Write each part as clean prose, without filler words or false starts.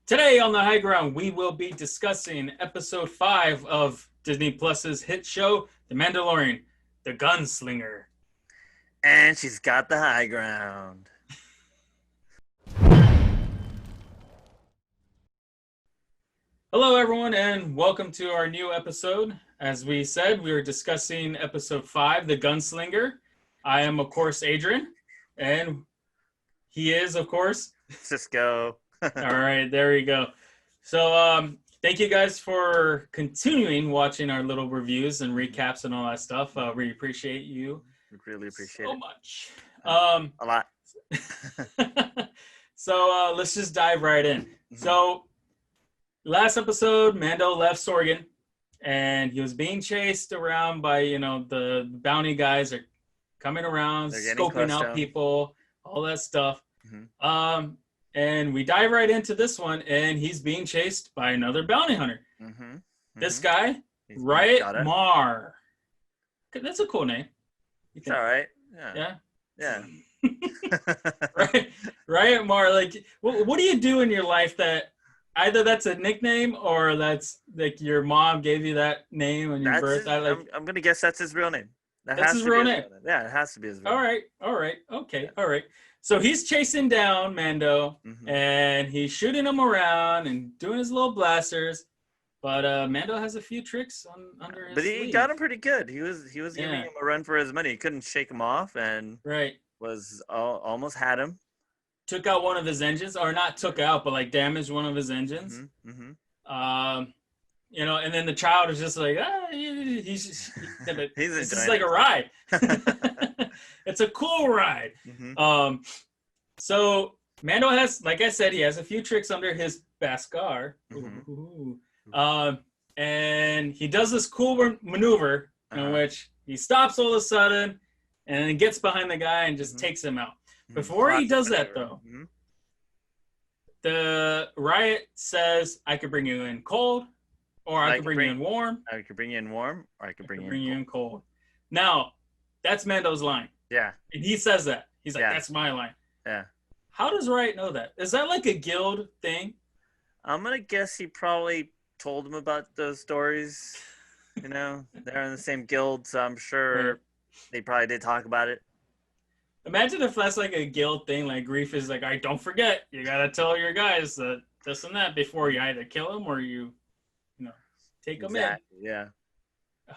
Today on the Highground, we will be discussing episode 5 of Disney Plus's hit show, The Mandalorian, the Gunslinger. And she's got the high ground. Hello, everyone, and welcome to our new episode. As we said, we are discussing episode 5, The Gunslinger. I am, of course, Adrian, and he is, of course, Cisco. All right, there we go. So, thank you guys for continuing watching our little reviews and recaps and all that stuff. We appreciate you. We really appreciate so it. much. A lot. So, let's just dive right in. Mm-hmm. So, last episode, Mando left Sorgan, and he was being chased around by, the bounty guys are coming around, scoping out people, all that stuff. Mm-hmm. And we dive right into this one, and he's being chased by another bounty hunter. Mm-hmm. Mm-hmm. This guy, Riot Mar. That's a cool name. It's all right. Yeah. Riot Mar. Like, what do you do in your life that either that's a nickname or that's like your mom gave you that name on your birth? I'm gonna guess that's his real name. That's his real name. Yeah, it has to be his real name. All right. Okay. Yeah. All right. So he's chasing down Mando, mm-hmm. and he's shooting him around and doing his little blasters. But Mando has a few tricks under his But he sleeve. got him pretty good. He was giving him a run for his money. He couldn't shake him off, and was almost had him. Took out one of his engines, or not took out, but like damaged one of his engines. Mm-hmm. Mm-hmm. And then the child is just like, he's this is like a ride. It's a cool ride. Mm-hmm. So Mando has, like I said, he has a few tricks under his Pascal. Mm-hmm. And he does this cool maneuver in which he stops all of a sudden and then gets behind the guy and just takes him out. Before he does that, though, the Riot says, I could bring you in cold, or I could bring you in warm. I could bring you in warm, or I could bring you in cold. Now, that's Mando's line. Yeah. And he says that. He's like, that's my line. Yeah. How does Riot know that? Is that like a guild thing? I'm going to guess he probably told him about those stories. They're in the same guild, so I'm sure they probably did talk about it. Imagine if that's like a guild thing, like Grief is like, don't forget, you got to tell your guys that this and that before you either kill them or you take them in. Yeah.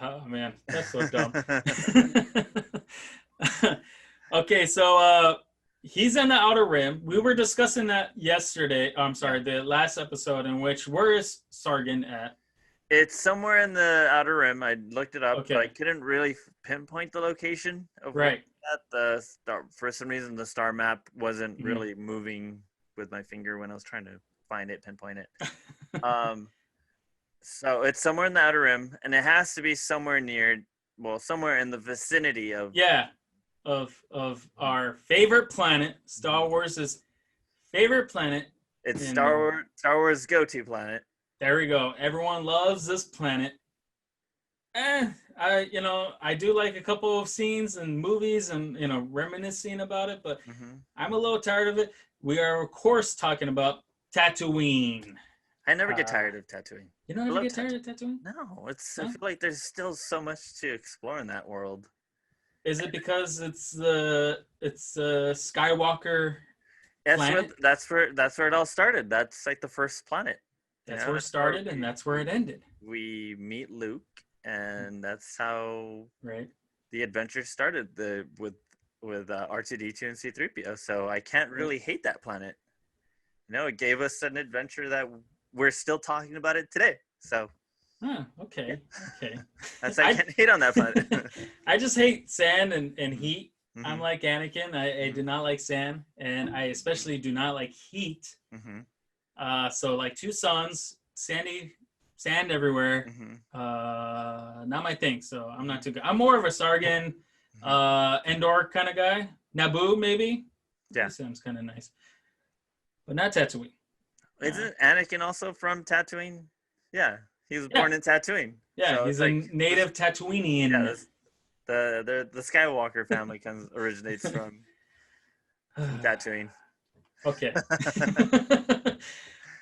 Oh, man, that's so dumb. Okay, so he's in the Outer Rim. We were discussing that yesterday. The last episode, in which where is Sargon at? It's somewhere in the Outer Rim. I looked it up, but I couldn't really pinpoint the location of the star. For some reason, the star map wasn't really moving with my finger when I was trying to pinpoint it. So it's somewhere in the Outer Rim, and it has to be somewhere somewhere in the vicinity of of our favorite planet, Star Wars' favorite planet. It's Star Wars go-to planet. There we go. Everyone loves this planet. I do like a couple of scenes and movies and reminiscing about it, but I'm a little tired of it. We are, of course, talking about Tatooine. I never get tired of Tatooine. You don't ever get tired of Tatooine? No, I feel like there's still so much to explore in that world. Is it because it's Skywalker planet? That's where it all started. That's like the first planet. That's where it started, and that's where it ended. We meet Luke, and that's how the adventure started. With R2D2 and C3PO. So I can't really hate that planet. It gave us an adventure that we're still talking about it today. So. Okay. I can't hate on that planet. I just hate sand and heat. Mm-hmm. I'm like Anakin. I do not like sand, and I especially do not like heat. Mm-hmm. So like two suns, sand everywhere. Mm-hmm. Not my thing. So I'm not too good. I'm more of a Sargon, Endor kind of guy. Naboo maybe. Yeah, that sounds kind of nice, but not Tatooine. Isn't Anakin also from Tatooine? Yeah. He was born in Tatooine. Yeah, so he's a native Tatooinean. Yeah, the Skywalker family originates from Tatooine. Okay.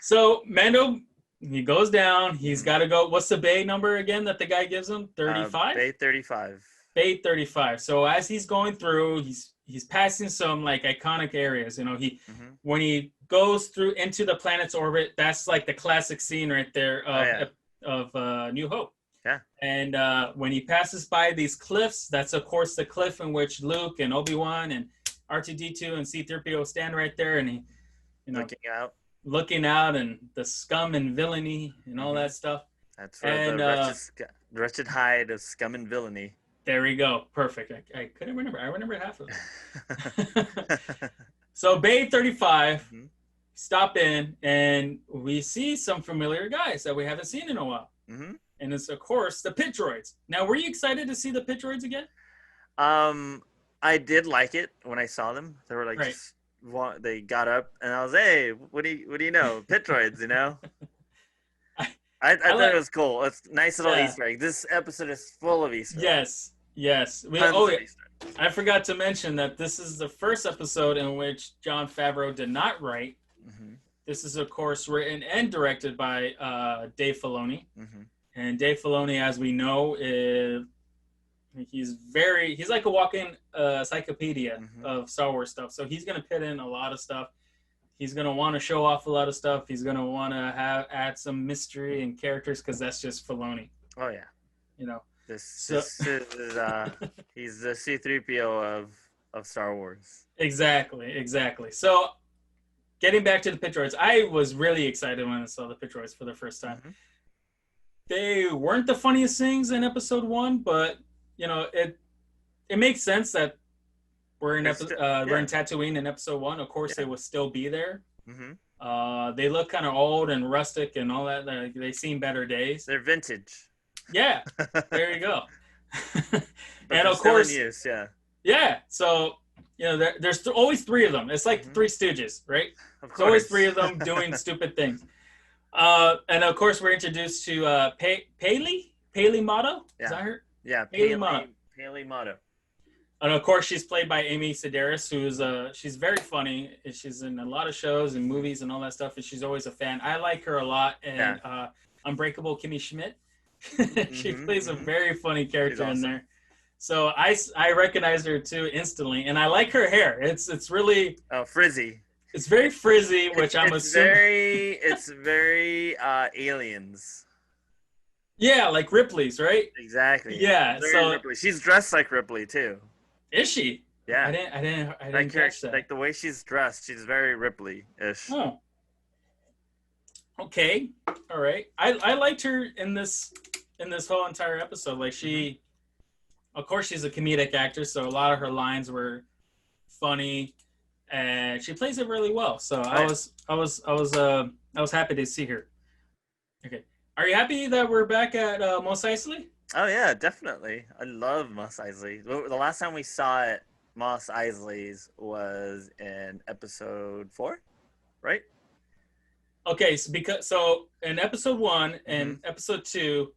So Mando, he goes down. He's got to go. What's the bay number again that the guy gives him? 35. Bay 35. Bay 35. So as he's going through, he's passing some like iconic areas. You know, when he goes through into the planet's orbit, that's like the classic scene right there of New Hope. Yeah. And when he passes by these cliffs, that's of course the cliff in which Luke and Obi-Wan and R2-D2 and C-3PO stand right there, and he, looking out, and the scum and villainy and all that stuff. That's right. The wretched hide of scum and villainy. There we go. Perfect. I couldn't remember. I remembered half of it. So Bay 35, stop in, and we see some familiar guys that we haven't seen in a while. Mm-hmm. And it's, of course, the pit droids. Now, were you excited to see the pit droids again? I did like it when I saw them. They were like, they got up, and I was, hey, what do you know? Pit droids, you know? I thought it was cool. It's a nice little Easter egg. This episode is full of Easter eggs. Yes. I forgot to mention that this is the first episode in which Jon Favreau did not write. Mm-hmm. This is, of course, written and directed by Dave Filoni. Mm-hmm. And Dave Filoni, as we know, he's like a walking encyclopedia of Star Wars stuff. So he's going to put in a lot of stuff. He's going to want to show off a lot of stuff. He's going to want to add some mystery and characters because that's just Filoni. Oh, yeah. You know. This is he's the C-3PO of Star Wars. Exactly. So getting back to the pit droids, I was really excited when I saw the pit droids for the first time. Mm-hmm. They weren't the funniest things in episode 1, but you know it makes sense that we're in Tatooine in episode 1. Of course, they will still be there. Mm-hmm. They look kind of old and rustic and all that. They seen better days. They're vintage. Yeah, there you go. And of course, yeah. So you know, there's always 3 of them. It's like 3 Stooges, right? There's always 3 of them doing stupid things. And of course, we're introduced to Peli Motto. Is that her? Yeah, Peli Motto. And of course, she's played by Amy Sedaris, who's she's very funny. She's in a lot of shows and movies and all that stuff, and she's always a fan. I like her a lot. And Unbreakable Kimmy Schmidt, she plays a very funny character in there. So I recognize her too instantly, and I like her hair. It's really frizzy. It's very frizzy, which I'm assuming. It's very Aliens. Yeah, like Ripley's, right? Exactly. Yeah, so Ripley. She's dressed like Ripley too. Is she? Yeah. I didn't catch that. Like the way she's dressed, she's very Ripley-ish. Oh. Okay. All right. I liked her in this whole entire episode. Like she, of course, she's a comedic actress, so a lot of her lines were funny, and she plays it really well. So I was happy to see her. Okay. Are you happy that we're back at Mos Eisley? Oh yeah, definitely. I love Mos Eisley. The last time we saw it, Mos Eisley's was in episode 4, right? Okay, so in episode 1 and episode 2,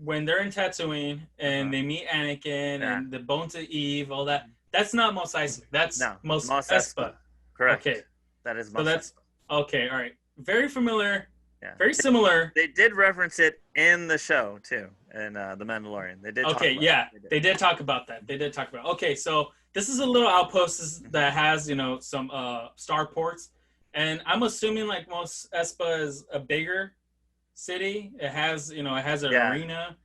when they're in Tatooine and they meet Anakin and the Bones of Eve, all that, that's not Mos Eisley. That's Mos Espa. Correct. Okay. That is Mos Espa. Okay, all right. Very familiar. Yeah. Very similar. They did reference it in the show too, in The Mandalorian. They did. Okay, they did talk about that. Okay, so this is a little outpost that has some starports, and I'm assuming like Mos Espa is a bigger city. It has an arena,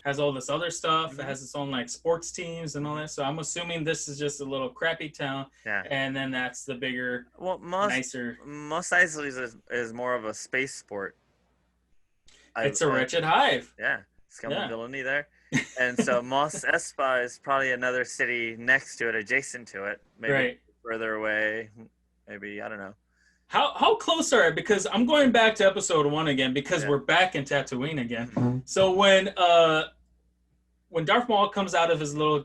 has all this other stuff. It has its own like sports teams and all that. So I'm assuming this is just a little crappy town. Yeah. And then that's the bigger, nicer. Mos Eisley is more of a space sport. It's a wretched hive. Yeah. Scum and villainy there. And so Mos Espa is probably another city next to it, adjacent to it. Maybe further away. Maybe, I don't know. How close are it? Because I'm going back to episode 1 again because we're back in Tatooine again. Mm-hmm. So when Darth Maul comes out of his little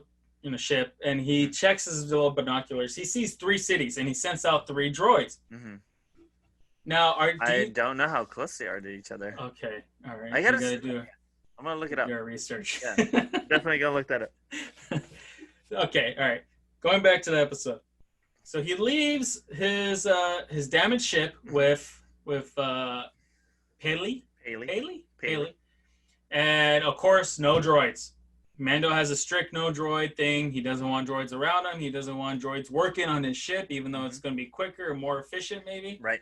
ship and he checks his little binoculars, he sees 3 cities and he sends out 3 droids. Mm-hmm. Now, I don't know how close they are to each other. Okay, all right. I'm gonna look it up. Your research. Yeah, definitely gonna look that up. Okay, all right. Going back to the episode. So he leaves his damaged ship with with Paley. Haley. And of course, no droids. Mando has a strict no droid thing. He doesn't want droids around him. He doesn't want droids working on his ship, even though it's going to be quicker and more efficient, maybe. Right.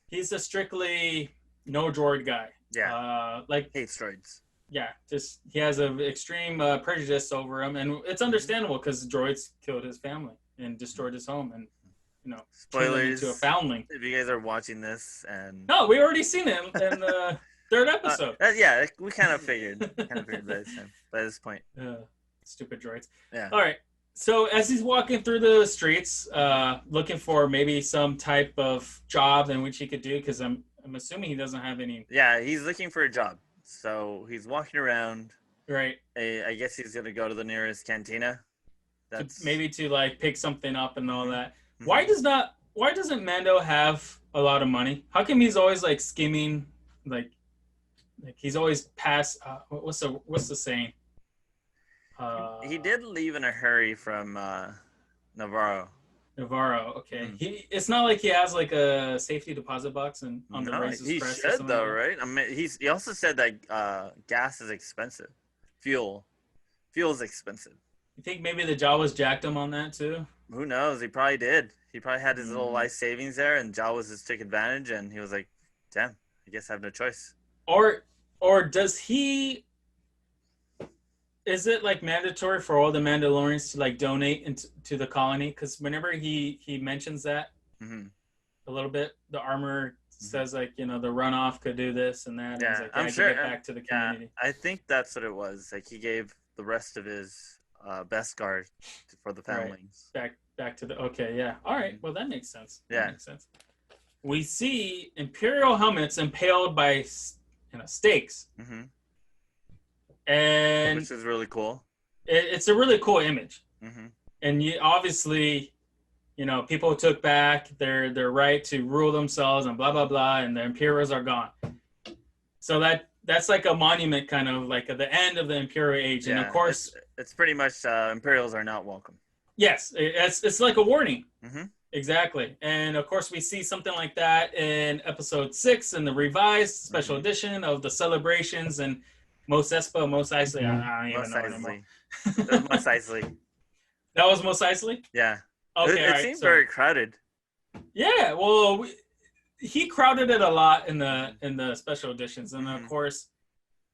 He's a strictly no droid guy. Yeah. Like hates droids. Yeah, just he has an extreme prejudice over him, and it's understandable because droids killed his family and destroyed his home, and turned him into a foundling. If you guys are watching this, and no, we already seen it in the third episode. Yeah, we kind of figured by this point. Stupid droids. Yeah. All right. So as he's walking through the streets, looking for maybe some type of job in which he could do, because I'm assuming he doesn't have any. Yeah, he's looking for a job. So he's walking around. Right. I guess he's gonna go to the nearest cantina. Maybe to like pick something up and all that. Why doesn't Mando have a lot of money? How come he's always like skimming, like he's always past? What's the saying? He did leave in a hurry from Navarro. Okay. It's not like he has like a safety deposit box on the Racist Press. He should though, right? I mean, he also said that gas is expensive. Fuel is expensive. You think maybe the Jawas jacked him on that too? Who knows? He probably did. He probably had his little life savings there, and Jawas just took advantage, and he was like, "Damn, I guess I have no choice." Or does he? Is it like mandatory for all the Mandalorians to like donate to the colony? Because whenever he mentions that a little bit, the armor says like the runoff could do this and that. Yeah, and like, I'm sure. Get back to the community. Yeah, I think that's what it was. Like he gave the rest of his best guard for the families. Right. Back to the okay. Yeah. All right. Well, that makes sense. That makes sense. We see Imperial helmets impaled by stakes. And which is really cool. It's a really cool image. And obviously, people took back their right to rule themselves and blah blah blah, and the Imperials are gone. So that's like a monument, kind of like at the end of the Imperial age. And of course, it's pretty much Imperials are not welcome. Yes, it's like a warning. Exactly. And of course, we see something like that in episode 6 in the revised special edition of the celebrations and Mos Espa, Mos Eisley. I don't even know anymore. Mos Eisley. That was Mos Eisley? Yeah. Okay. It seemed very crowded. Yeah. Well, he crowded it a lot in the special editions, and of course,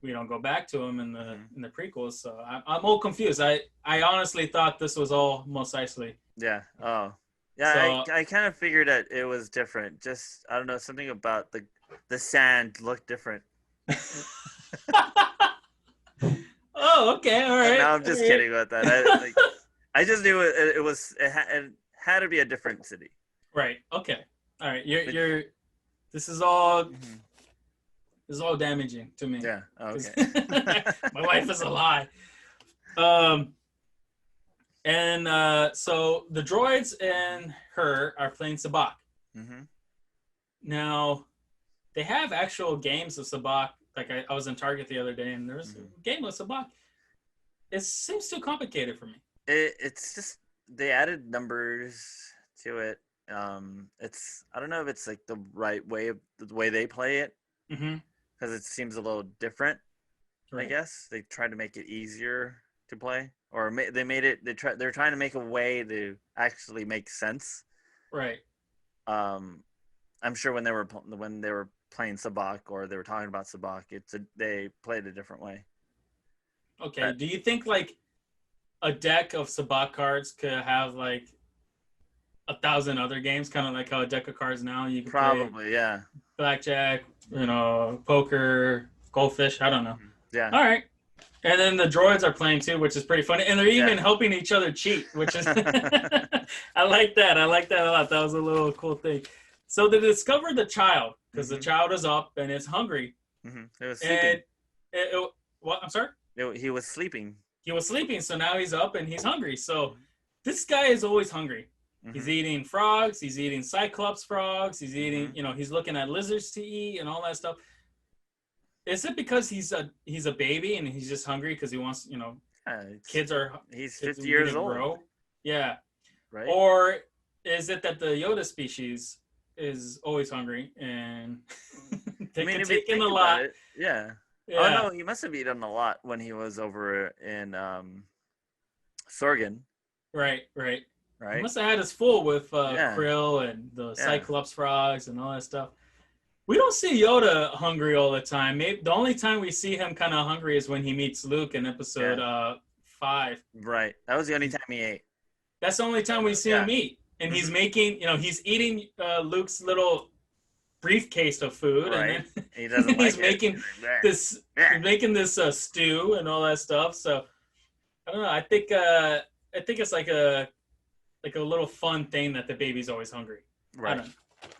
we don't go back to him in the prequels. So I'm all confused. I honestly thought this was all Mos Eisley. Yeah. Oh. Yeah. So, I kind of figured that it was different. Just I don't know, something about the sand looked different. Oh, okay, all right. No, I'm just kidding about that. I just knew it had to be a different city. Right. Okay. All right. You're. This is all. This is all damaging to me. Yeah. Oh, okay. My life is a lie. And so the droids and her are playing sabacc. Now, they have actual games of sabacc. Like I was in Target the other day, and there was a game of sabacc. It seems too complicated for me. It's just they added numbers to it. It's I don't know if it's like the right way of the way they play it, because it seems a little different. Right. I guess they tried to make it easier to play, or they made it. They're trying to make a way to actually make sense. Right. I'm sure when they were playing sabacc or they were talking about sabacc, they played a different way. Okay. Do you think like a deck of sabacc cards could have like 1,000 other games, kind of like how a deck of cards now you can probably play blackjack, poker, goldfish, I don't know. Yeah. All right. And then the droids are playing too, which is pretty funny. And they're even helping each other cheat, which is I like that. I like that a lot. That was a little cool thing. So they discover the child because the child is up and is hungry. It was sleeping. What? I'm sorry? He was sleeping. He was sleeping, so now he's up and he's hungry. So this guy is always hungry. He's eating frogs. He's eating Cyclops frogs. He's eating, he's looking at lizards to eat and all that stuff. Is it because he's a baby and he's just hungry because he wants, he's 50 years old. Grow? Yeah. Right. Or is it that the Yoda species is always hungry, and they can if take you in a think lot. about it, yeah. Yeah. Oh no, he must have eaten a lot when he was over in Sorgan. Right. He Right? must have had his full with Yeah. krill and the Yeah. Cyclops frogs and all that stuff. We don't see Yoda hungry all the time. Maybe the only time we see him kind of hungry is when he meets Luke in episode 5. Right. That was the only time he ate. That's the only time we see him eat. And he's making, he's eating Luke's little briefcase of food, Right. and then He doesn't like he's making this stew and all that stuff. So I don't know. I think it's like a little fun thing that the baby's always hungry. Right.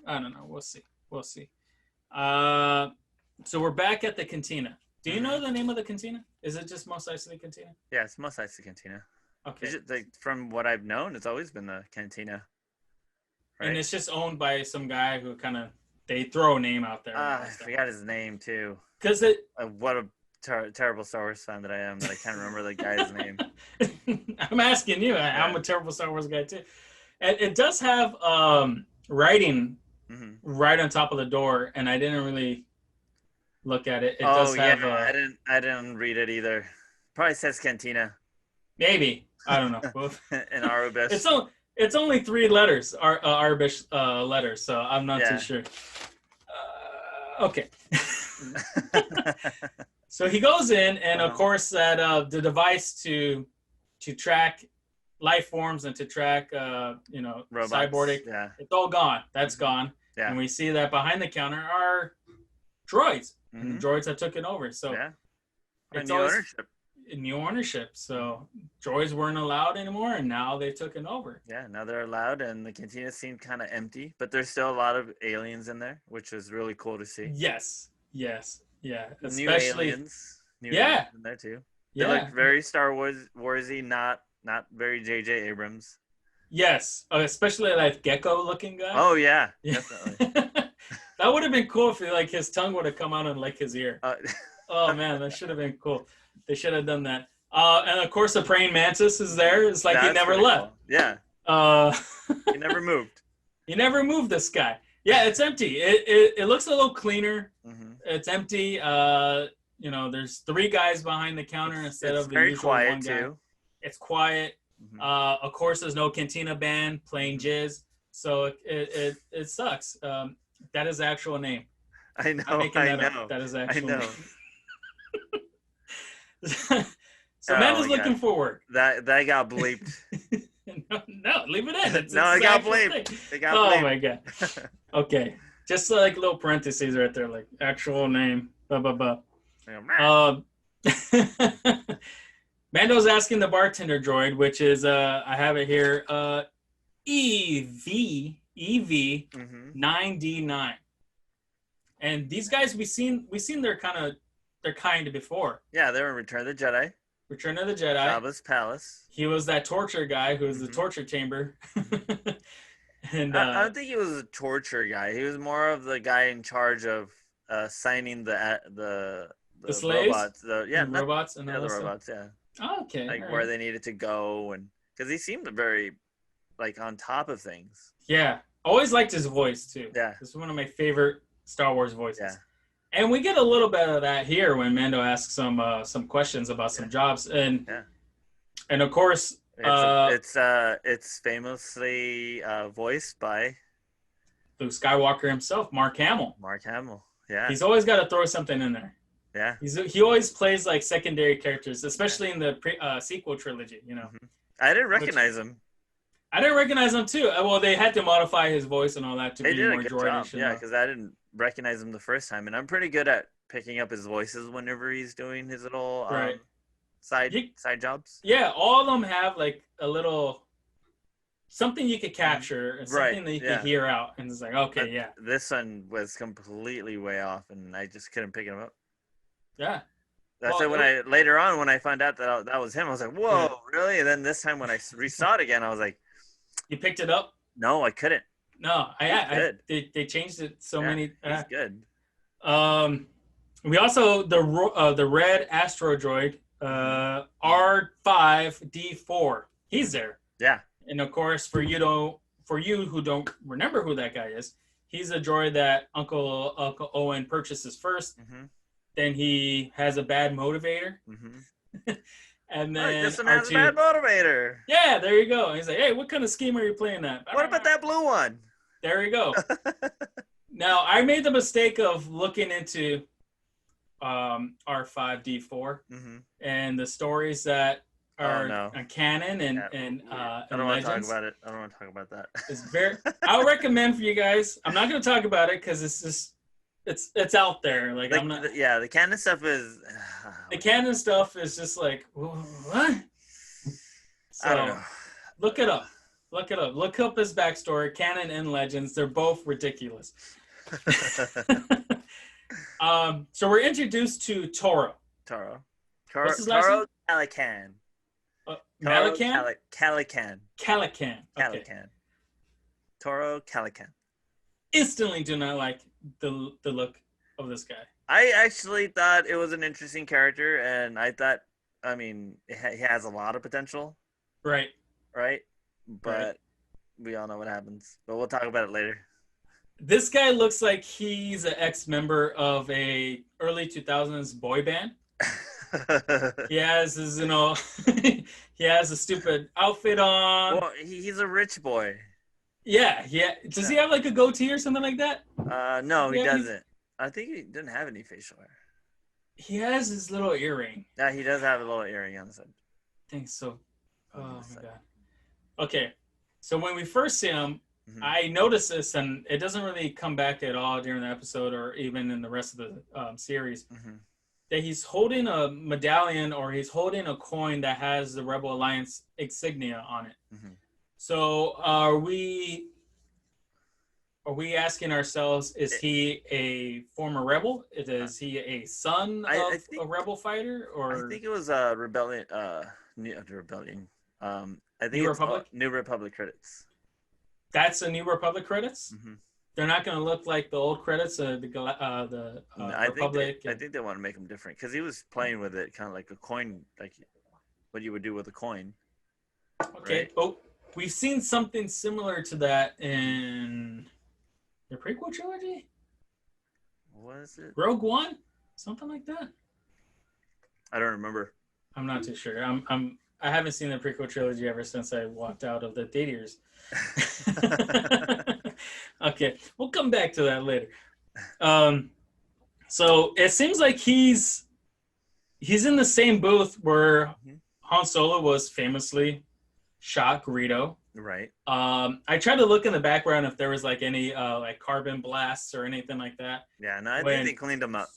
I don't know. We'll see. So we're back at the cantina. Do you know the name of the cantina? Is it just Mos Eisley Cantina? Yeah, it's Mos Eisley Cantina. Okay. From what I've known, it's always been the cantina. Right? And it's just owned by some guy who they throw a name out there. I forgot his name too. Because what a terrible Star Wars fan that I am that I can't remember the guy's name. I'm asking you. Yeah. I'm a terrible Star Wars guy too. And it does have writing right on top of the door, and I didn't really look at it. It does have. I didn't read it either. Probably says cantina. Maybe, I don't know. In Arabic. It's only 3 letters, Arabic letters, so I'm not too sure. Okay. So he goes in, and of course that the device to track life forms and to track robots, cyborg, it's all gone. That's gone. Yeah. And we see that behind the counter are droids, and the droids have taken over. So it's new ownership. So droids weren't allowed anymore, and now they've taken over. Yeah, now they're allowed, and the cantina seemed kind of empty, but there's still a lot of aliens in there, which is really cool to see. Yes, yeah. New aliens. New aliens in there too. They look very Star Warsy, not very J.J. Abrams. Yes, especially like gecko-looking guy. Oh yeah, definitely. That would have been cool if his tongue would have come out and lick his ear. Oh man, that should have been cool. They should have done that. And of course, the praying mantis is there. It's like he never left. Cool. Yeah. He never moved. He never moved. This guy. Yeah, it's empty. It looks a little cleaner. Mm-hmm. It's empty. There's 3 guys behind the counter instead of the usual one guy. Too. It's quiet. Mm-hmm. Of course, there's no cantina band playing jizz, so it sucks. That is the actual name. I know. That is the actual name. So Oh, Amanda's looking forward. That got bleeped. No, leave it in. It got bleeped. Oh my god. Okay, just like little parentheses right there, like actual name. Blah blah blah. Mando's asking the bartender droid, which is I have it here, EV 9D9. And these guys we've seen their kind before. Yeah, they were in Return of the Jedi. Return of the Jedi. Jabba's palace. He was that torture guy who was the torture chamber. And I don't think he was a torture guy. He was more of the guy in charge of signing the slaves? Robots. Robots and the robots. Yeah. Oh, okay. Like where they needed to go, and because he seemed very like on top of things. Yeah, always liked his voice too. Yeah, this is one of my favorite Star Wars voices. Yeah. And we get a little bit of that here when Mando asks some questions about some jobs, and of course it's famously voiced by Luke Skywalker himself, Mark Hamill. Yeah, he's always got to throw something in there. Yeah, he always plays like secondary characters, especially in the sequel trilogy. I didn't recognize him. I didn't recognize him too. Well, they had to modify his voice and all that to be more droidish. Yeah, because I didn't recognize him the first time, and I'm pretty good at picking up his voices whenever he's doing his little side jobs. Yeah, all of them have like a little something you could capture and something that you could hear out, and it's like, okay, but this one was completely way off, and I just couldn't pick him up. Yeah. That's when I found out that was him, I was like, whoa, really? And then this time when I resaw it again, I was like, you picked it up? No, I couldn't. No, they changed it so many. He's good. We also the red Astro droid R5D4. He's there. Yeah. And of course, for you who don't remember who that guy is, he's a droid that Uncle Owen purchases first. Mm-hmm. Then he has a bad motivator. Mm-hmm. And then this one has a bad motivator. Yeah, there you go. He's like, hey, what kind of scheme are you playing at? What about that blue one? There you go. Now, I made the mistake of looking into R5D4 and the stories that are canon and I don't want to talk about it. I don't want to talk about that. It's I'll recommend for you guys. I'm not going to talk about it because it's just it's out there. Like I'm not. The canon stuff is. The canon stuff is just like what? So I don't know. Look it up. Look up his backstory. Canon and Legends. They're both ridiculous. So we're introduced to Toro. What's his last name? Calican. Malacan? Calican. Okay. Toro Calican. Instantly do not like the look of this guy. I actually thought it was an interesting character, and I thought, I mean, he has a lot of potential. Right. But we all know what happens. But we'll talk about it later. This guy looks like he's an ex-member of a early 2000s boy band. He has his, he has a stupid outfit on. Well, he's a rich boy. Yeah. Does he have like a goatee or something like that? No, he doesn't. I think he didn't have any facial hair. He has his little earring. Yeah, he does have a little earring on the side. I think so. Oh my god. Okay, so when we first see him, I noticed this, and it doesn't really come back at all during the episode or even in the rest of the series, that he's holding a medallion or he's holding a coin that has the Rebel Alliance insignia on it. So are we asking ourselves, is he a former rebel? Is he a son of a rebel fighter? Or I think it was a rebellion. Rebellion. I think New it's Republic? New Republic credits. That's a New Republic credits? They're not going to look like the old credits, the Republic. I think they want to make them different because he was playing with it kind of like a coin, like what you would do with a coin. Okay. Right? Oh, we've seen something similar to that in the prequel trilogy. Was it Rogue One? Something like that. I don't remember. I'm not too sure. I haven't seen the prequel trilogy ever since I walked out of the theaters. Okay, we'll come back to that later. So it seems like he's in the same booth where Han Solo was famously shot Greedo. Right. I tried to look in the background if there was like any like carbon blasts or anything like that. Yeah, no, I think they cleaned them up.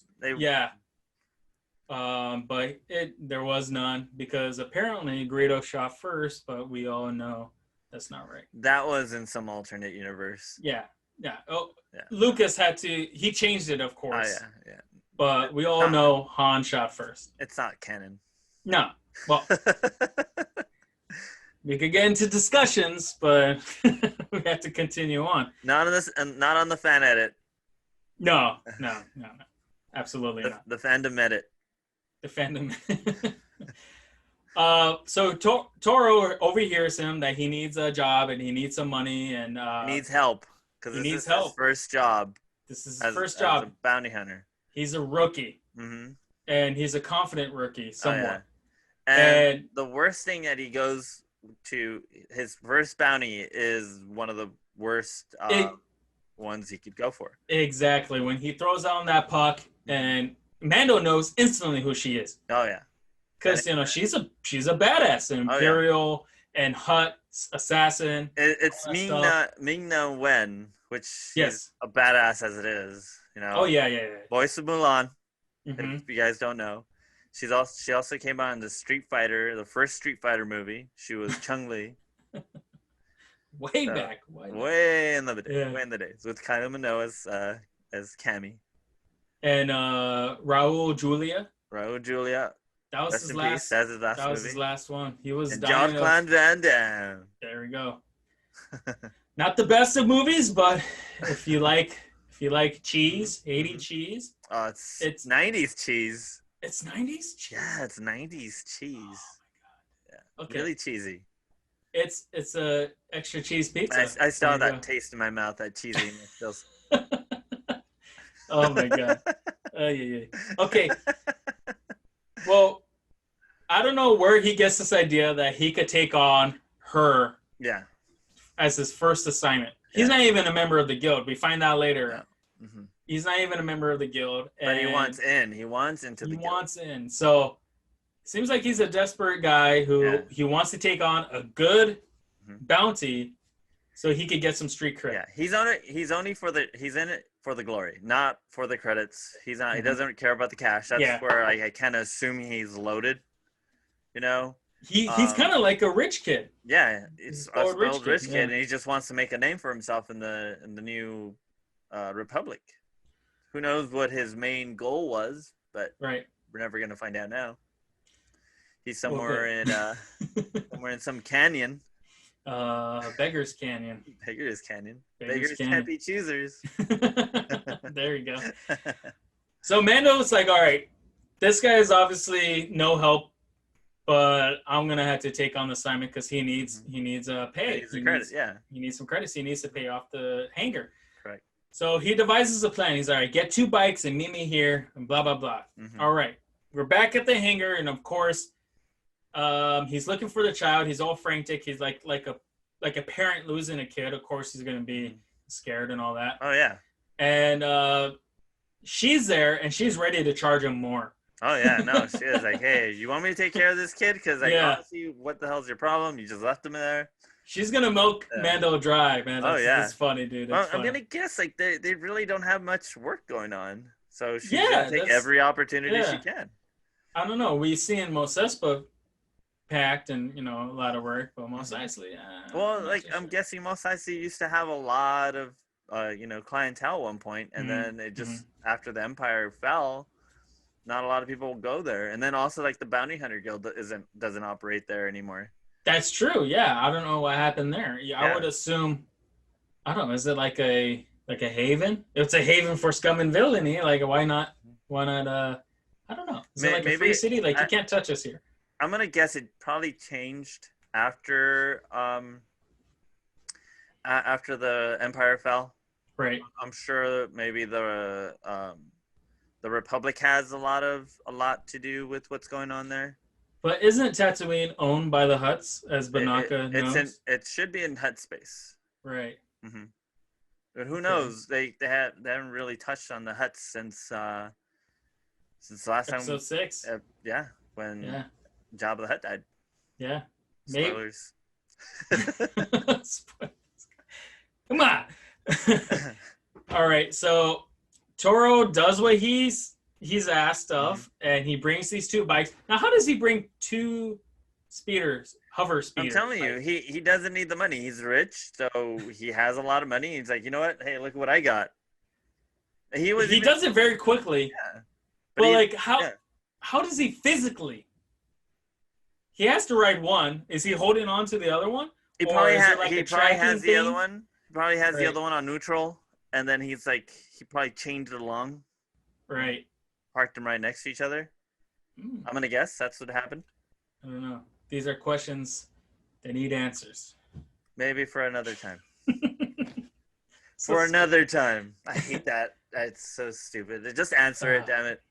But there was none because apparently Greedo shot first, but we all know that's not right. That was in some alternate universe. Yeah. Oh, yeah. Lucas he changed it, of course. Oh, yeah. But we all know Han shot first. It's not canon. No. Well, we could get into discussions, but we have to continue on. Not on this, and not on the fan edit. No. Absolutely not. The fandom edit. The fandom. So Toro overhears him that he needs a job and he needs some money and he needs help because this is his first job. This is his first job. As a bounty hunter. He's a rookie, and he's a confident rookie somewhat. Oh, yeah. And the worst thing that he goes to, his first bounty is one of the worst ones he could go for. Exactly. When he throws down that puck, and Mando knows instantly who she is. Oh yeah. Because she's a badass, an Imperial and Hutt assassin. It's Ming-Na Wen, which is a badass as it is. Oh yeah. Voice of Mulan. If you guys don't know, she also came on the Street Fighter, the first Street Fighter movie. She was Chun-Li. Way back. Way in the days with Kylie Minogue as Cammy. And Raul Julia. That was his last. That's his last movie. That was his last one. He was John Claude Van Damme. There we go. Not the best of movies, but if you like cheese, 80s cheese. Oh, it's 90s cheese. It's 90s cheese. Yeah, it's 90s cheese. Oh my god. Yeah. Okay. Really cheesy. It's a extra cheese pizza. I still have that taste in my mouth, that cheesy. Oh my god. Yeah. Okay. Well, I don't know where he gets this idea that he could take on her. Yeah. As his first assignment. He's not even a member of the guild. We find out later. No. Mm-hmm. He's not even a member of the guild. But he wants in. He wants into the guild. He wants in. So seems like he's a desperate guy who he wants to take on a good bounty so he could get some street cred. Yeah, he's in it for the glory, not for the credits. He's not. He doesn't care about the cash. That's where I kind of assume he's loaded. You know. He's kind of like a rich kid. Yeah, it's a spoiled rich kid, and he just wants to make a name for himself in the new Republic. Who knows what his main goal was? But we're never gonna find out now. He's somewhere in some canyon. Beggar's Canyon. Beggars can't be choosers. There you go. So Mando's like, all right, this guy is obviously no help. But I'm gonna have to take on the assignment because he needs pay. He needs He needs some credits. He needs to pay off the hangar. Correct. So he devises a plan. He's all right. Get 2 bikes and meet me here and blah blah blah. Mm-hmm. All right. We're back at the hangar and of course, he's looking for the child. He's all frantic. He's like a parent losing a kid. Of course, he's gonna be scared and all that. Oh yeah. And she's there and she's ready to charge him more. Oh, yeah, no, she is like, hey, you want me to take care of this kid? Because I can't see what the hell's your problem. You just left him there. She's going to milk Mando dry, man. That's funny, dude. That's I'm going to guess, like, they really don't have much work going on. So she's going to take every opportunity she can. I don't know. We see in Mos Espa packed and, a lot of work, but Mos Eisley, well, like, I'm guessing Mos Eisley used to have a lot of, clientele at one point, and then it just, after the Empire fell, not a lot of people will go there, and then also like the Bounty Hunter Guild doesn't operate there anymore. That's true. Yeah, I don't know what happened there. I would assume. I don't know. Is it like a haven? It's a haven for scum and villainy. Like why not? I don't know. Is it like a free city? Like you can't touch us here. I'm gonna guess it probably changed after the Empire fell. Right. I'm sure maybe the Republic has a lot to do with what's going on there. But isn't Tatooine owned by the Hutts, as Banaka knows? It should be in Hutt space. Right. Mm-hmm. But who knows? They haven't really touched on the Hutts since last time. Episode 6. When Jabba the Hutt died. Yeah. Spoilers. Come on. All right, so Toro does what he's asked of, and he brings these 2 bikes. Now, how does he bring 2 hover speeders? I'm telling you, he doesn't need the money. He's rich, so he has a lot of money. He's like, you know what? Hey, look what I got. He does it very quickly. Yeah. But how does he physically? He has to ride one. Is he holding on to the other one? He probably has the other one. He probably has the other one on neutral. And then he probably chained it along. Right. Parked them right next to each other. I'm going to guess that's what happened. I don't know. These are questions that need answers. Maybe for another time. Another time. I hate that. That's so stupid. Just answer it, damn it.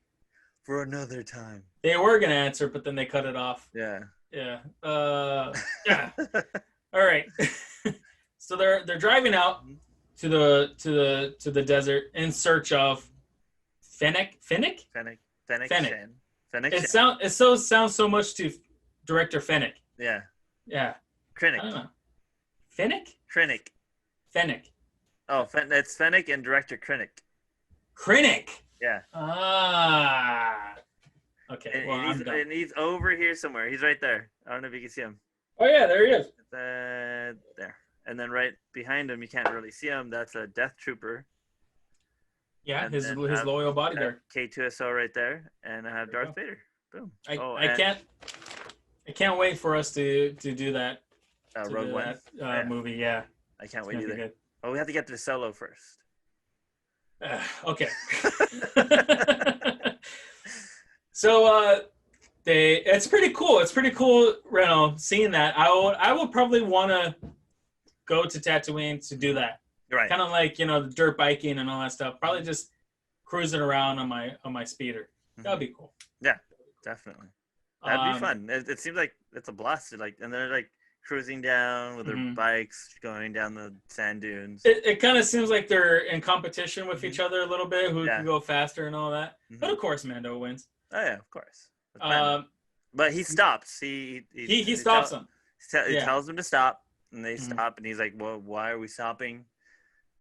For another time. They were going to answer, but then they cut it off. Yeah. Yeah. Yeah. All right. So they're driving out to the desert in search of Fennec. It sounds so much to director Fennec. Yeah. Yeah. Krennic. I don't know. Fennec. Fennec. Oh, it's Fennec and director Krennic. Yeah. Okay. And he's over here somewhere. He's right there. I don't know if you can see him. Oh yeah, there he is. There. And then right behind him, you can't really see him. That's a Death Trooper. Yeah, his loyal bodyguard. K2SO right there, and I have Darth Vader. Boom. I can't wait for us to do that. Rogue One movie. Yeah. I can't wait either. Good. Oh, we have to get to Solo first. Okay. So it's pretty cool. It's pretty cool, seeing that. I would probably want to go to Tatooine to do that. Right. Kind of like, the dirt biking and all that stuff. Probably just cruising around on my speeder. That'd be cool. Yeah, definitely. That'd be fun. It seems like it's a blast. And they're like cruising down with their bikes, going down the sand dunes. It kind of seems like they're in competition with each other a little bit, who can go faster and all that. But of course, Mando wins. Oh yeah, of course. But he stops. He stops them. He tells them to stop, and they stop, and he's like, "Well, why are we stopping?"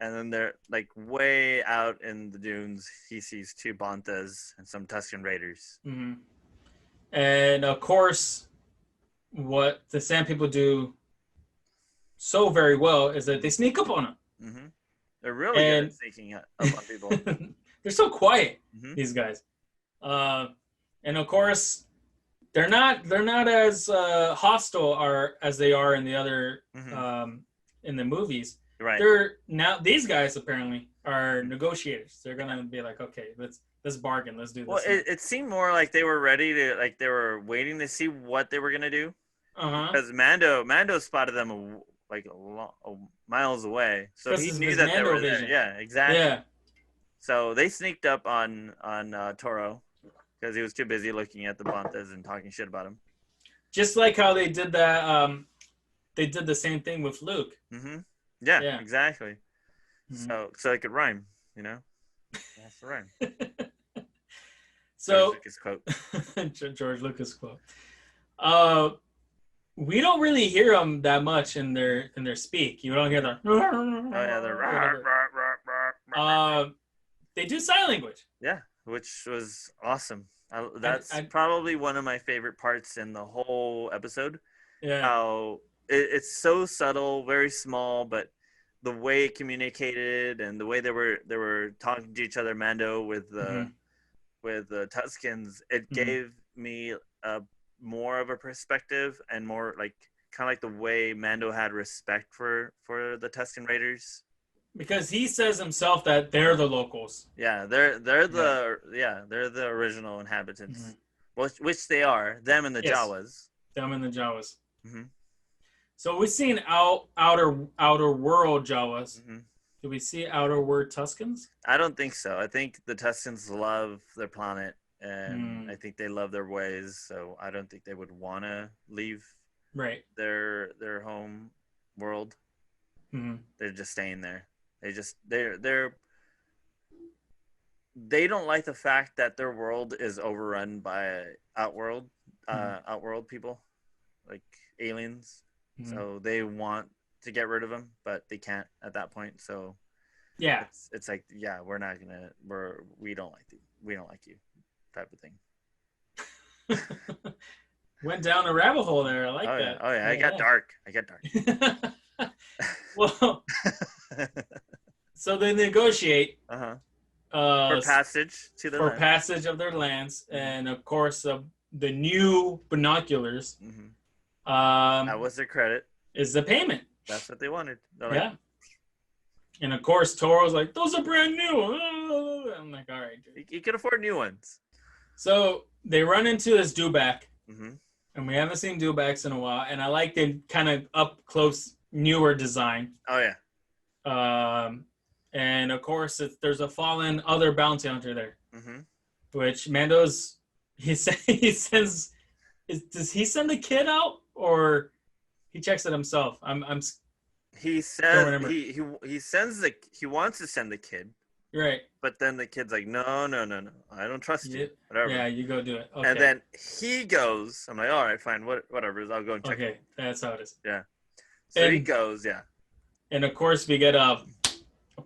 And then they're like way out in the dunes. He sees 2 Banthas and some Tusken Raiders. And of course, what the Sand People do so very well is that they sneak up on them. They're really good at sneaking up on people. They're so quiet, these guys. And of course, they're not as hostile as they are in the other in the movies. Right. These guys apparently are negotiators. They're gonna be like, okay, let's bargain, let's do this. Well, it seemed more like they were ready to, like they were waiting to see what they were gonna do. Because Mando spotted them miles away, so he knew that they were there. Yeah, exactly. Yeah. So they sneaked up on Toro because he was too busy looking at the Banthas and talking shit about him. Just like how they did that. They did the same thing with Luke. Yeah, exactly. So it could rhyme, That's the rhyme. So George Lucas quote. We don't really hear them that much in their speak. You don't hear the. They do sign language. Yeah, which was awesome. That's probably one of my favorite parts in the whole episode. Yeah. How it's so subtle, very small, but the way it communicated and the way they were talking to each other, Mando with the Tuskens, it gave me more of a perspective and more like kind of like the way Mando had respect for the Tusken Raiders. Because he says himself that they're the locals. Yeah, they're the original inhabitants, which they are. Them and the Jawas. Them and the Jawas. So we've seen outer world Jawas. Do we see outer world Tuskens? I don't think so. I think the Tuskens love their planet, and I think they love their ways. So I don't think they would want to leave their home world. They're just staying there. They don't like the fact that their world is overrun by outworld people, like aliens. So they want to get rid of them, but they can't at that point. So it's like, we don't like you type of thing. Went down a rabbit hole there. I like that. Yeah. Oh yeah, I got dark. Well, so they negotiate for passage to their passage of their lands, and of course the new binoculars. That was their credit. Is the payment? That's what they wanted. Yeah. And of course, Toro's like, those are brand new. I'm like, all right, dude. You can afford new ones. So they run into this dewback, and we haven't seen dewbacks in a while. And I like the kind of up close, newer design. Oh yeah. And of course, there's a fallen other bounty hunter there, which Mando's does he send the kid out or he checks it himself? He says he wants to send the kid. Right. But then the kid's like, no, I don't trust you. Whatever. Yeah, you go do it. Okay. And then he goes. I'm like, all right, fine, whatever. I'll go and check. Okay, that's how it is. Yeah. So he goes. Yeah. And of course, we get a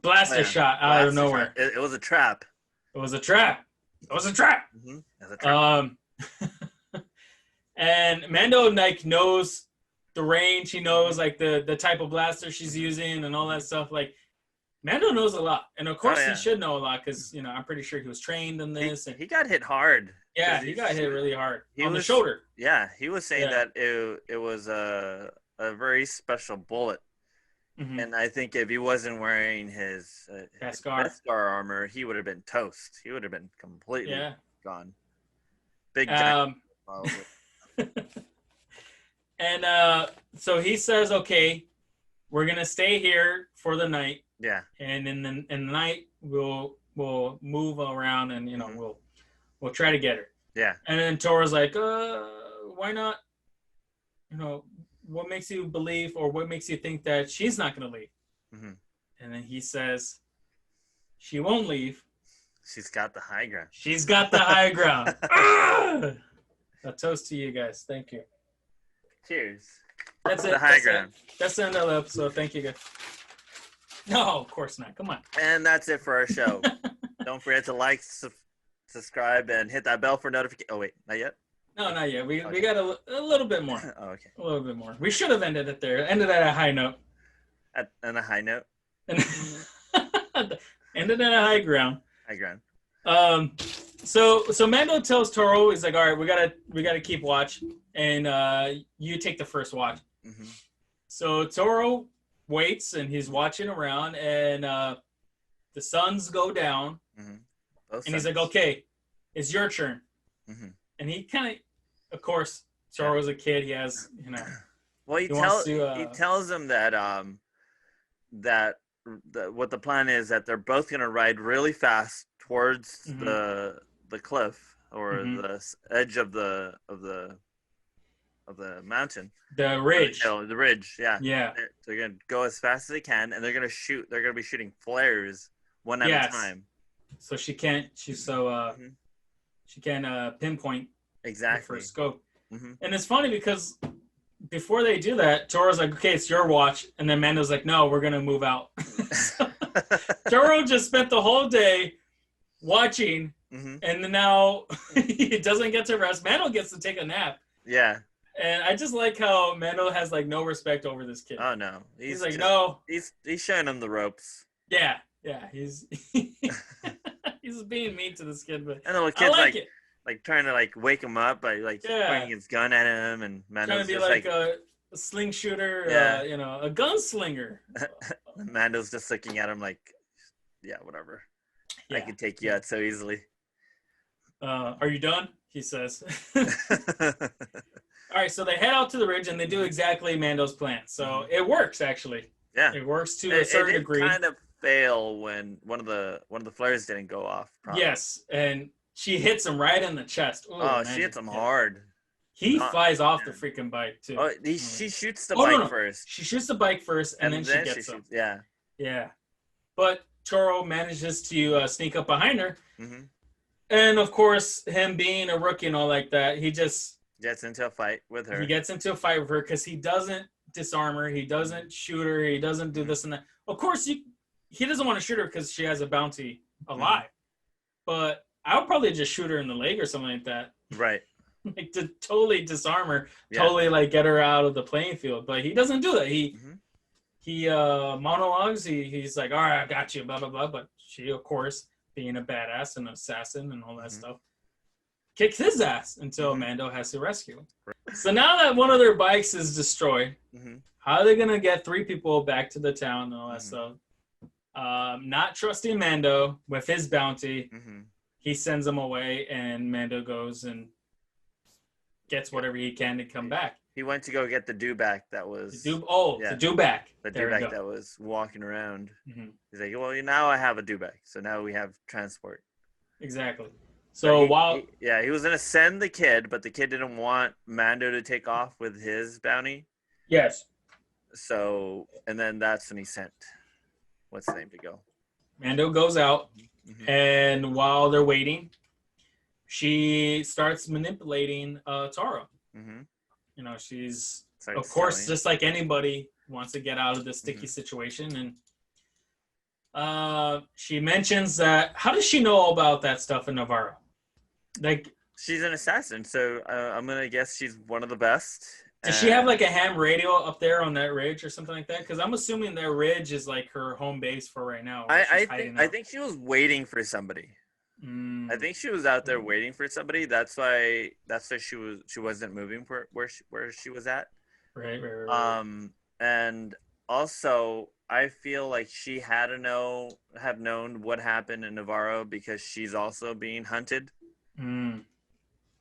blaster shot out of nowhere. It was a trap. It was a trap. It was a trap. It was a trap. And Mando knows the range. He knows the type of blaster she's using and all that stuff. Like Mando knows a lot, and of course he should know a lot because I'm pretty sure he was trained in this. He got hit hard. Yeah, he got hit really hard on the shoulder. Yeah, he was saying that it was a very special bullet, and I think if he wasn't wearing his Pascal armor, he would have been toast. He would have been completely gone. Big giant. And so he says, okay, we're going to stay here for the night. Yeah. And in the night we'll move around and we'll try to get her. Yeah. And then Toro's like, why not? What makes you believe or what makes you think that she's not gonna leave? Mm-hmm. And then he says, she won't leave. She's got the high ground. She's got the high ground. A toast to you guys. Thank you. Cheers. That's it. The high ground. That's the end of the episode. Thank you guys. No, of course not. Come on. And that's it for our show. Don't forget to like, subscribe, and hit that bell for notification. Oh, wait. Not yet? No, not yet. We got a little bit more. Oh, okay. A little bit more. We should have ended it there. Ended at a high note. On a high note? Ended at a high ground. High ground. So Mando tells Toro, he's like, all right, we gotta keep watch, and you take the first watch. Mm-hmm. So Toro waits and he's watching around, and the suns go down, and he's like, okay, it's your turn. Mm-hmm. And he kind of course, Toro's a kid. He has, Well, he tells him that what the plan is, that they're both gonna ride really fast towards the cliff or the edge of the mountain. The ridge. The ridge, yeah. Yeah. They're gonna go as fast as they can, and they're gonna shoot. They're gonna be shooting flares one at a time. So she can't. She can pinpoint exactly her scope. And it's funny because before they do that, Toro's like, okay, it's your watch. And then Mando's like, no, we're going to move out. Toro just spent the whole day watching, and then now he doesn't get to rest. Mando gets to take a nap. Yeah. And I just like how Mando has like no respect over this kid. Oh, no. He's like, no. He's showing him the ropes. Yeah. Yeah. He's being mean to this kid, but and the little kid's like it. Like trying to like wake him up by pointing his gun at him, and Mando's trying to be just like a sling shooter, a gunslinger. Mando's just looking at him like, yeah, whatever. Yeah. I can take you out so easily. Are you done? He says. All right, so they head out to the ridge and they do exactly Mando's plan. So it works actually. Yeah, it works to a certain degree. It kind of fail when one of the flares didn't go off. Probably. Yes, and she hits him right in the chest. Ooh, man, she hits him hard. He flies off the freaking bike too. Oh, she shoots the bike first. She shoots the bike first, and then she gets him. Yeah. Yeah, but Toro manages to sneak up behind her, and of course, him being a rookie and all like that, he just gets into a fight with her. He gets into a fight with her because he doesn't disarm her, he doesn't shoot her, he doesn't do this and that. Of course, he doesn't want to shoot her because she has a bounty alive, but I would probably just shoot her in the leg or something like that. Right. Like to totally disarm her, totally like get her out of the playing field. But he doesn't do that. He monologues. He's like, all right, I got you, blah, blah, blah. But she, of course, being a badass and assassin and all that stuff, kicks his ass until Mando has to rescue him. Right. So now that one of their bikes is destroyed, how are they going to get 3 people back to the town and all that stuff? Not trusting Mando with his bounty. He sends them away, and Mando goes and gets whatever he can to come back. He went to go get the dewback that was... the dewback. The dewback that was walking around. He's like, well, now I have a dewback, so now we have transport. Exactly. So he was going to send the kid, but the kid didn't want Mando to take off with his bounty. Yes. So, and then that's when he sent, what's the name to go? Mando goes out. And while they're waiting, she starts manipulating Toro. She's, of course, just like anybody, wants to get out of this sticky situation. And she mentions that, how does she know about that stuff in Navarro? Like, she's an assassin, so I'm going to guess she's one of the best. Does she have like a ham radio up there on that ridge or something like that? Because I'm assuming that ridge is like her home base for right now. I think she was waiting for somebody. I think she was out there waiting for somebody. That's why she wasn't moving for where she was at. Right. And also I feel like she had to have known what happened in Navarro because she's also being hunted.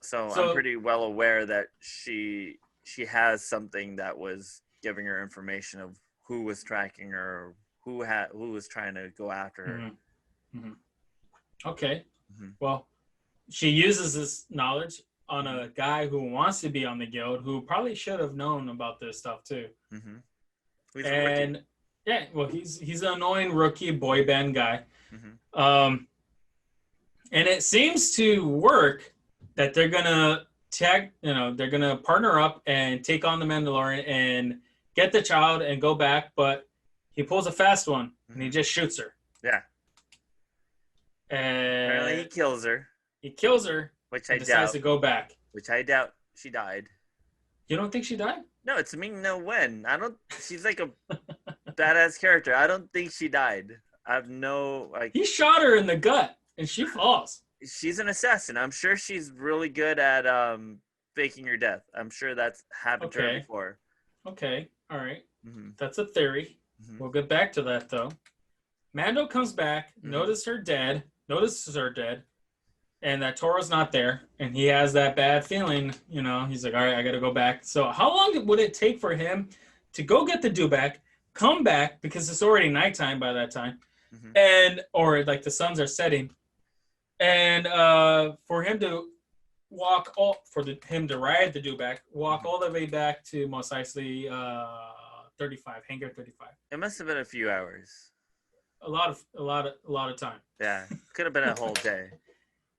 So I'm pretty well aware that she has something that was giving her information of who was tracking her, or who was trying to go after her. Mm-hmm. Mm-hmm. Okay. Mm-hmm. Well, she uses this knowledge on a guy who wants to be on the guild, who probably should have known about this stuff too. Mm-hmm. And yeah, well, he's an annoying rookie boy band guy. Mm-hmm. And it seems to work that they're gonna they're gonna partner up and take on the Mandalorian and get the child and go back, but he pulls a fast one and he just shoots her. Yeah. And apparently he kills her. He kills her, which I decides doubt. to go back. Which I doubt she died. You don't think she died? No, it's Ming-Na Wen. She's like a badass character. I don't think she died. I have no He shot her in the gut and she falls. She's an assassin. I'm sure she's really good at faking her death. I'm sure that's happened to her before. Okay. All right. Mm-hmm. That's a theory. Mm-hmm. We'll get back to that though. Mando comes back, notices her dead, and that Toro's not there, and he has that bad feeling, he's like, all right, I got to go back. So how long would it take for him to go get the dewback, come back, because it's already nighttime by that time, or like the suns are setting, and for him to him to ride the dewback, walk all the way back to Mos Eisley 35, Hangar 35. It must have been a few hours. A lot of time. Yeah, could have been a whole day.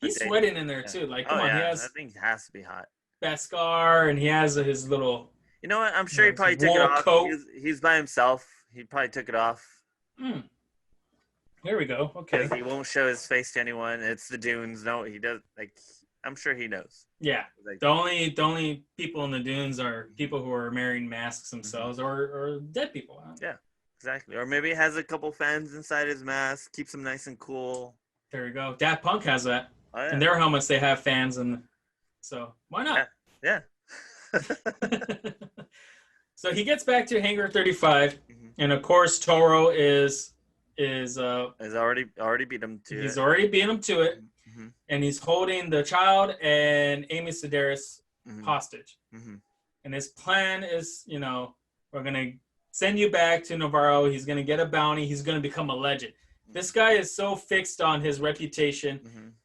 He's sweating in there too. Like, come on, he has. I think it has to be hot. Pascal, and he has his little. You know what? I'm sure he probably took it off. Coat. He's by himself. He probably took it off. Here we go. Okay. He won't show his face to anyone. It's the dunes. No, he does. I'm sure he knows. Yeah. The only people in the dunes are people who are wearing masks themselves, or dead people. Yeah. Exactly. Or maybe he has a couple fans inside his mask, keeps him nice and cool. There you go. Daft Punk has that. Oh, yeah. In their helmets, they have fans, and so why not? Yeah. So he gets back to Hangar 35, and of course Toro is already beat him to it. He's already beat him to it, and he's holding the child and Amy Sedaris hostage. And his plan is, we're gonna send you back to Navarro. He's going to get a bounty. He's going to become a legend. This guy is so fixed on his reputation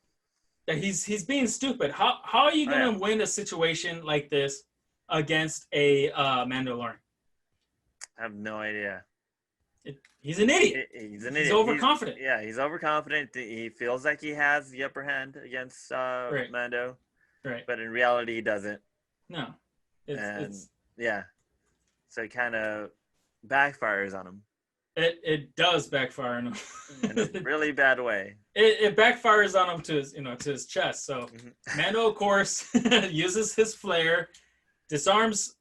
that he's being stupid. How are you going to win a situation like this against a Mandalorian? I have no idea. He's an idiot. He's overconfident. He's overconfident. He feels like he has the upper hand against Mando. Right. But in reality, he doesn't. No. So it kind of backfires on him. It does backfire on him in a really bad way. It backfires on him to his chest. So Mando, of course, uses his flare, disarms,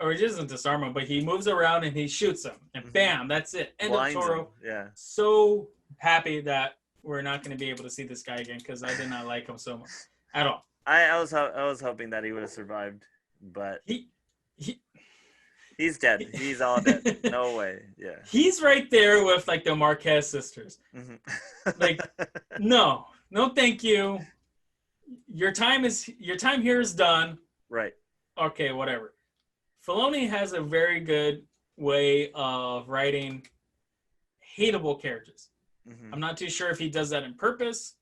or he doesn't disarm him, but he moves around and he shoots him, and bam, that's it. End of Toro. Him. Yeah. So happy that we're not going to be able to see this guy again because I did not like him so much at all. I was hoping that he would have survived, but he's dead. He's all dead. No way. Yeah. He's right there with like the Marquez sisters. Like, no, thank you. Your time here is done. Right. Okay, whatever. Filoni has a very good way of writing hateable characters. I'm not too sure if he does that on purpose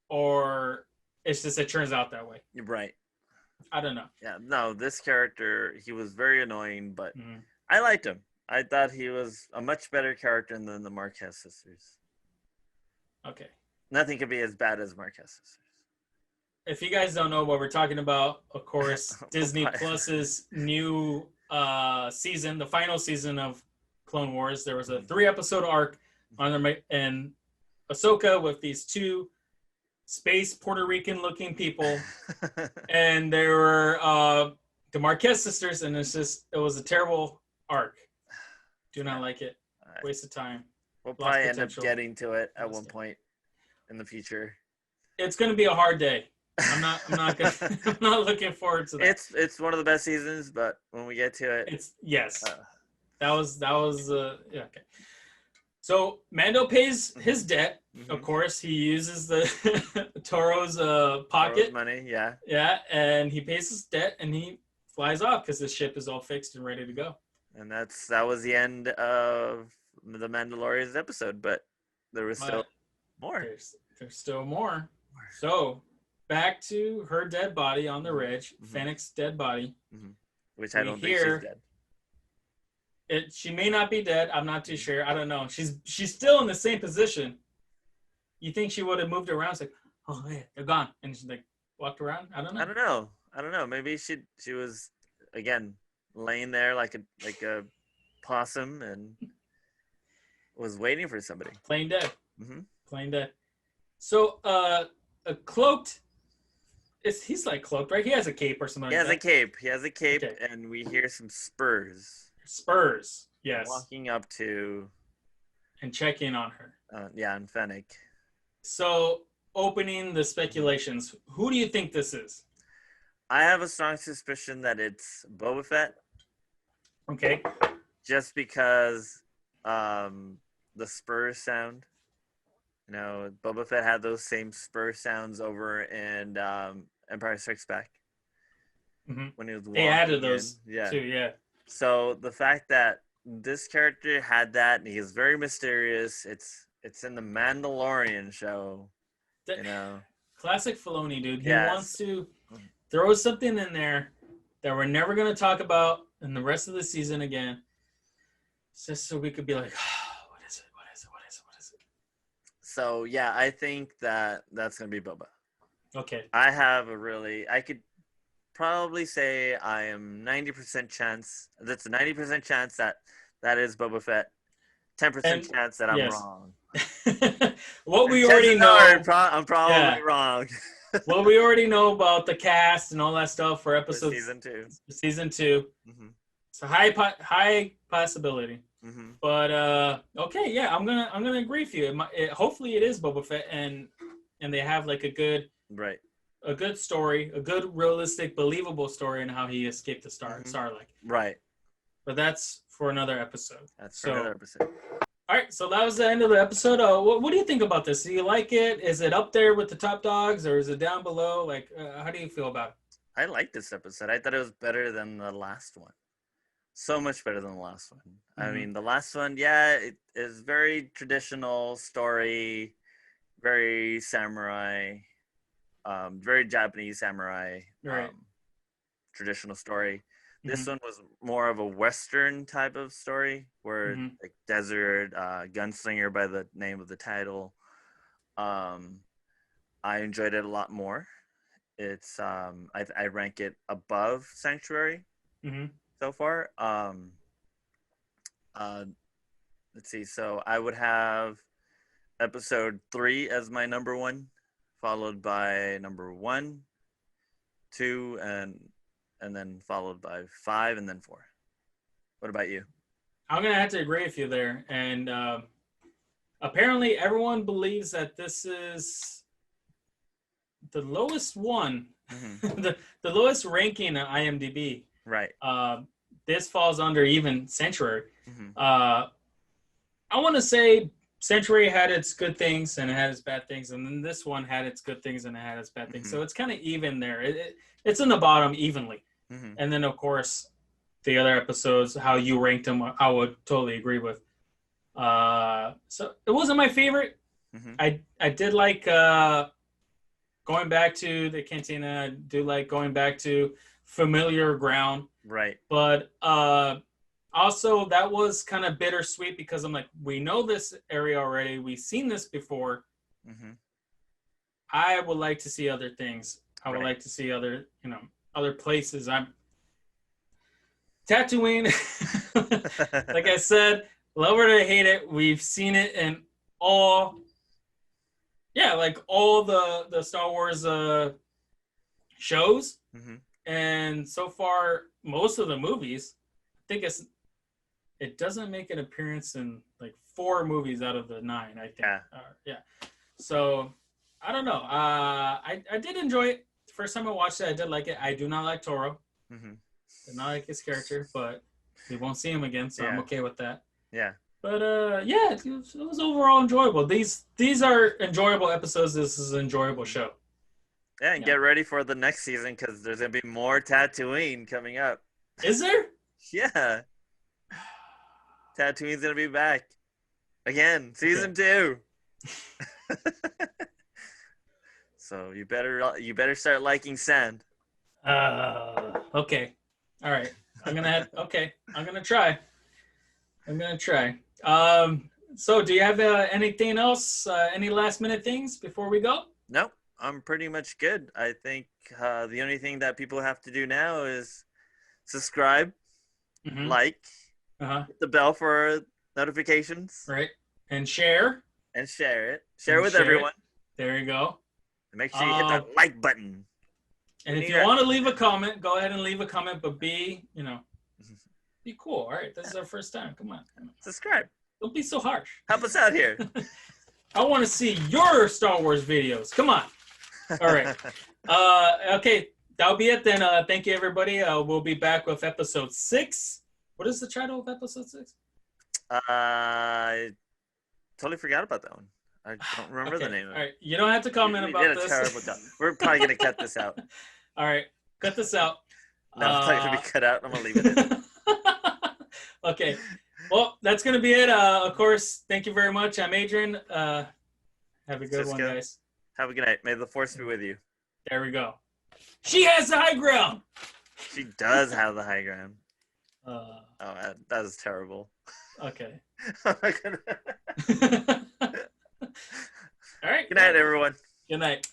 or it's just it turns out that way. You're right. I don't know. Yeah, no, this character, he was very annoying, but I liked him. I thought he was a much better character than the Marquez sisters. Okay. Nothing could be as bad as Marquez sisters. If you guys don't know what we're talking about, of course, Disney Plus's new season, the final season of Clone Wars, there was a 3-episode arc on there, and Ahsoka with these 2 space Puerto Rican looking people, and they were the Marquez sisters, and it was a terrible arc. Do not like it. Waste of time. We'll probably end up getting to it at one point in the future. It's going to be a hard day. I'm not looking forward to that. It's one of the best seasons, but when we get to it, that was yeah, okay. So Mando pays his debt. Of course, he uses the Toro's pocket. Toro's money, yeah. Yeah, and he pays his debt and he flies off because the ship is all fixed and ready to go. And that was the end of the Mandalorians episode, but there was still more. There's still more. So back to her dead body on the ridge, Fennec's dead body, which I don't think she's dead. She may not be dead. I'm not too sure. I don't know. She's still in the same position. You think she would have moved around? It's like, oh yeah, they're gone, and she like walked around. I don't know. Maybe she was again laying there like a possum and was waiting for somebody. Plain dead. Plain dead. So a cloaked. He's like cloaked, right? He has a cape or something. He has a cape, and we hear some spurs. Spurs, yes. Walking up to and checking on her. And Fennec. So, opening the speculations, who do you think this is? I have a strong suspicion that it's Boba Fett. Okay. Just because the spur sound. You know, Boba Fett had those same spur sounds over in Empire Strikes Back. When he was walking. They added those too, yeah. So the fact that this character had that, and he is very mysterious. It's in the Mandalorian show, you know. Classic Filoni, dude. He wants to throw something in there that we're never going to talk about in the rest of the season again, just so we could be like, oh, what is it? So yeah, I think that's going to be Boba. Okay. I could probably say I am 90% chance. That's a 90% chance that is Boba Fett. 10% chance that I'm wrong. What we already know. I'm probably wrong. What we already know about the cast and all that stuff for episode season two. It's a high possibility. But okay, yeah, I'm gonna agree with you. Hopefully, it is Boba Fett, and they have like a good story, a good, realistic, believable story on how he escaped the Starlight. Right. But that's for another episode. Another episode. All right, so that was the end of the episode. What do you think about this? Do you like it? Is it up there with the top dogs, or is it down below? Like, how do you feel about it? I like this episode. I thought it was better than the last one. So much better than the last one. I mean, the last one, it is very traditional story, very samurai, very Japanese samurai, traditional story. This one was more of a Western type of story, where like desert, Gunslinger by the name of the title. I enjoyed it a lot more. It's I rank it above Sanctuary so far. Let's see. So I would have episode 3 as my number 1, followed by number 1, 2, and then followed by 5, and then 4. What about you? I'm going to have to agree with you there. And apparently everyone believes that this is the lowest one, the lowest ranking on IMDb. Right. This falls under even Sanctuary. I want to say Sanctuary had its good things and it had its bad things, and then this one had its good things and it had its bad things. So it's kind of even there. It's in the bottom evenly. And then, of course, the other episodes, how you ranked them, I would totally agree with. So it wasn't my favorite. I did like going back to the cantina. I do like going back to familiar ground. Right. But also, that was kind of bittersweet because I'm like, we know this area already. We've seen this before. I would like to see other things. I would like to see other places. Tatooine, like I said, love it or hate it, we've seen it in all the Star Wars shows. And so far, most of the movies, I think it doesn't make an appearance in like 4 movies out of the 9, I think. So, I don't know. I did enjoy it. The first time I watched it, I did like it. I do not like Toro. Did not like his character, but we won't see him again, so I'm okay with that. But it was overall enjoyable. These are enjoyable episodes. This is an enjoyable show. And get ready for the next season because there's gonna be more Tatooine coming up. Is there? Yeah. Tatooine's gonna be back. Again, season 2. So you better start liking sand. Okay. All right. I'm gonna try. So do you have anything else? Any last minute things before we go? Nope. I'm pretty much good. I think the only thing that people have to do now is subscribe, like, hit the bell for notifications, right, and share it. Share with everyone. There you go. And make sure you hit that like button. And if you want to leave a comment, go ahead and leave a comment, but be cool. All right, this is our first time. Come on. Subscribe. Don't be so harsh. Help us out here. I want to see your Star Wars videos. Come on. All right. Okay, that'll be it then. Thank you, everybody. We'll be back with episode 6. What is the title of episode 6? I totally forgot about that one. I don't remember the name of it. All right, you don't have to comment about this. Terrible job. We're probably going to cut this out. All right, cut this out. No, it's not going to be cut out. I'm going to leave it in. Okay. Well, that's going to be it. Of course, thank you very much. I'm Adrian. Have a good one, guys. Have a good night. May the force be with you. There we go. She has the high ground. She does have the high ground. That is terrible. Okay. All right. Good night, everyone. Good night.